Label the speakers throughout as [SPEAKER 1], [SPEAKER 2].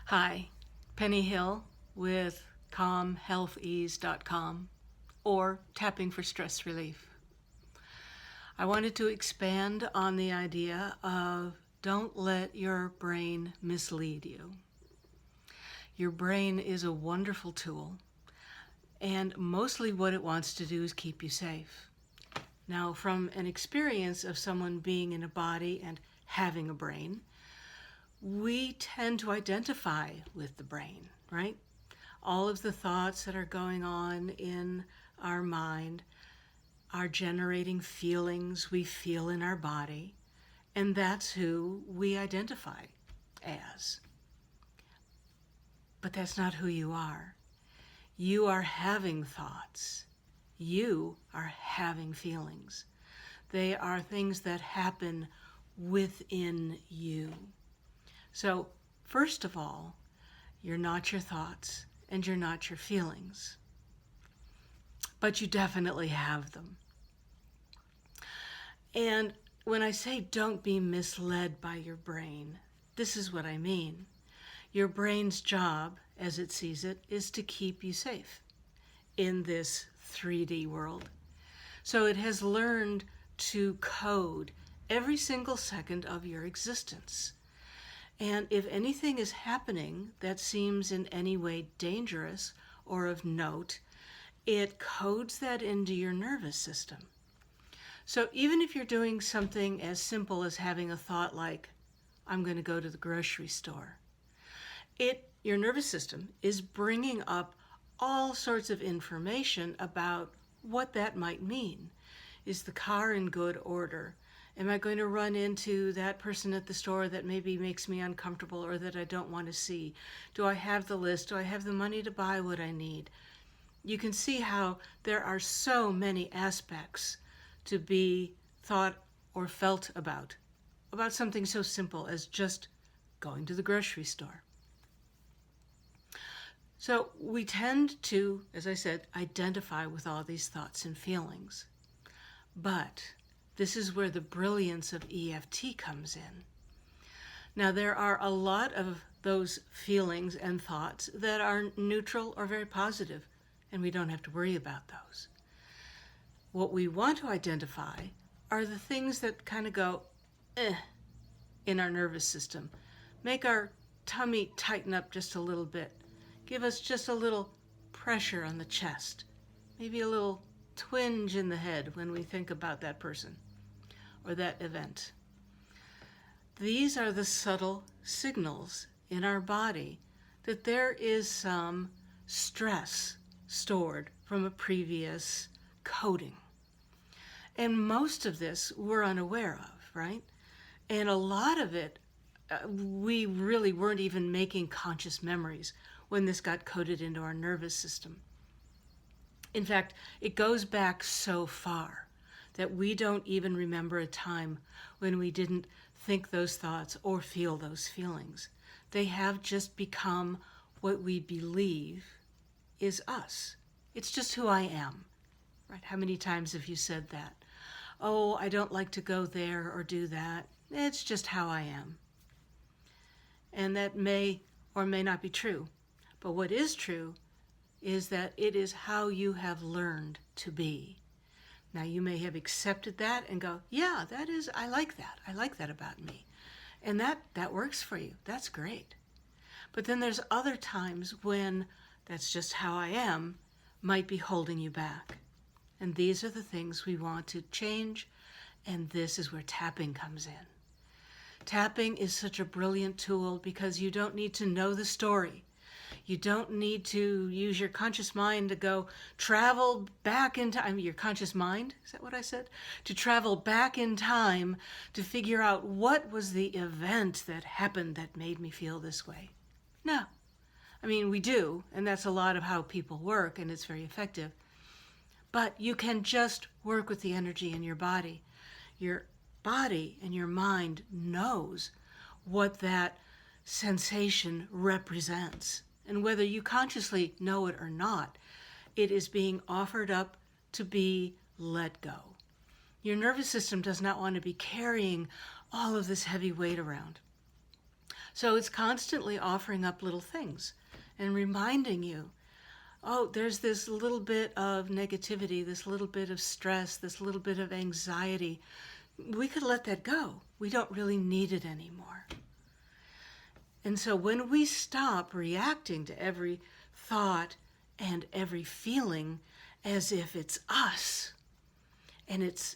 [SPEAKER 1] Hi, Penny Hill with calmhealthease.com or Tapping for Stress Relief. I wanted to expand on the idea of don't let your brain mislead you. Your brain is a wonderful tool, and mostly what it wants to do is keep you safe. Now, from an experience of someone being in a body and having a brain, we tend to identify with the brain, right? All of the thoughts that are going on in our mind are generating feelings we feel in our body, and that's who we identify as. But that's not who you are. You are having thoughts. You are having feelings. They are things that happen within you. So, first of all, you're not your thoughts and you're not your feelings, but you definitely have them. And when I say don't be misled by your brain, this is what I mean. Your brain's job, as it sees it, is to keep you safe in this 3D world. So it has learned to code every single second of your existence. And if anything is happening that seems in any way dangerous or of note, it codes that into your nervous system. So even if you're doing something as simple as having a thought like, I'm going to go to the grocery store, your nervous system is bringing up all sorts of information about what that might mean. Is the car in good order? Am I going to run into that person at the store that maybe makes me uncomfortable or that I don't want to see? Do I have the list? Do I have the money to buy what I need? You can see how there are so many aspects to be thought or felt about something so simple as just going to the grocery store. So we tend to, as I said, identify with all these thoughts and feelings. But this is where the brilliance of EFT comes in. Now, there are a lot of those feelings and thoughts that are neutral or very positive, and we don't have to worry about those. What we want to identify are the things that kind of go, in our nervous system, make our tummy tighten up just a little bit, give us just a little pressure on the chest, maybe a little twinge in the head when we think about that person or that event. These are the subtle signals in our body that there is some stress stored from a previous coding. And most of this we're unaware of, right? And a lot of it, we really weren't even making conscious memories when this got coded into our nervous system. In fact, it goes back so far that we don't even remember a time when we didn't think those thoughts or feel those feelings. They have just become what we believe is us. It's just who I am, right? How many times have you said that? Oh, I don't like to go there or do that. It's just how I am. And that may or may not be true. But what is true is that it is how you have learned to be. Now, you may have accepted that and go, yeah, I like that about me. And that works for you. That's great. But then there's other times when that's just how I am might be holding you back. And these are the things we want to change, and this is where tapping comes in. Tapping is such a brilliant tool because you don't need to know the story. You don't need to use your conscious mind to go travel back in time. Your conscious mind, is that what I said? To travel back in time to figure out what was the event that happened that made me feel this way. No. I mean, we do, and that's a lot of how people work, and it's very effective. But you can just work with the energy in your body. Your body and your mind knows what that sensation represents. And whether you consciously know it or not, it is being offered up to be let go. Your nervous system does not want to be carrying all of this heavy weight around. So it's constantly offering up little things and reminding you, oh, there's this little bit of negativity, this little bit of stress, this little bit of anxiety. We could let that go. We don't really need it anymore. And so when we stop reacting to every thought and every feeling as if it's us, and it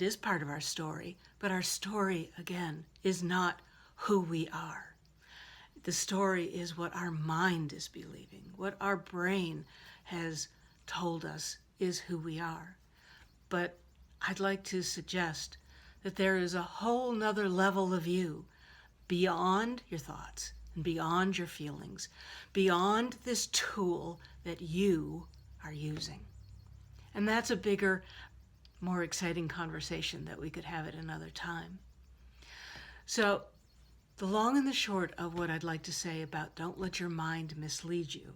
[SPEAKER 1] is part of our story, but our story, again, is not who we are. The story is what our mind is believing, what our brain has told us is who we are. But I'd like to suggest that there is a whole nother level of you beyond your thoughts and beyond your feelings, beyond this tool that you are using. And that's a bigger, more exciting conversation that we could have at another time. So the long and the short of what I'd like to say about don't let your mind mislead you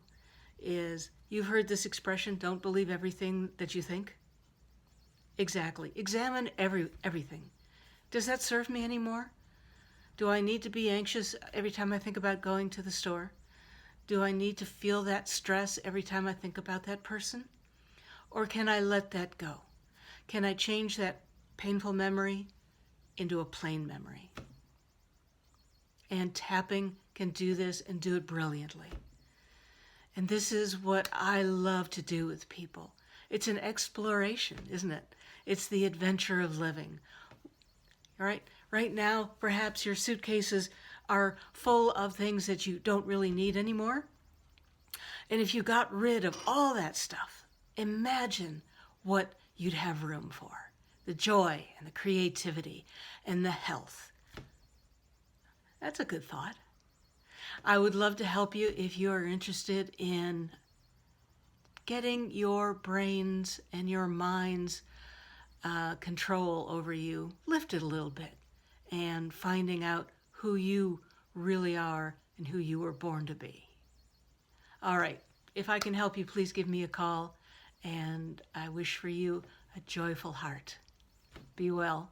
[SPEAKER 1] is, you've heard this expression, don't believe everything that you think? Exactly. Examine everything. Does that serve me anymore? Do I need to be anxious every time I think about going to the store? Do I need to feel that stress every time I think about that person? Or can I let that go? Can I change that painful memory into a plain memory? And tapping can do this and do it brilliantly. And this is what I love to do with people. It's an exploration, isn't it? It's the adventure of living. All right? Right now, perhaps your suitcases are full of things that you don't really need anymore. And if you got rid of all that stuff, imagine what you'd have room for. The joy and the creativity and the health. That's a good thought. I would love to help you if you are interested in getting your brains and your mind's control over you lifted a little bit, and finding out who you really are and who you were born to be. All right, if I can help you, please give me a call, and I wish for you a joyful heart. Be well.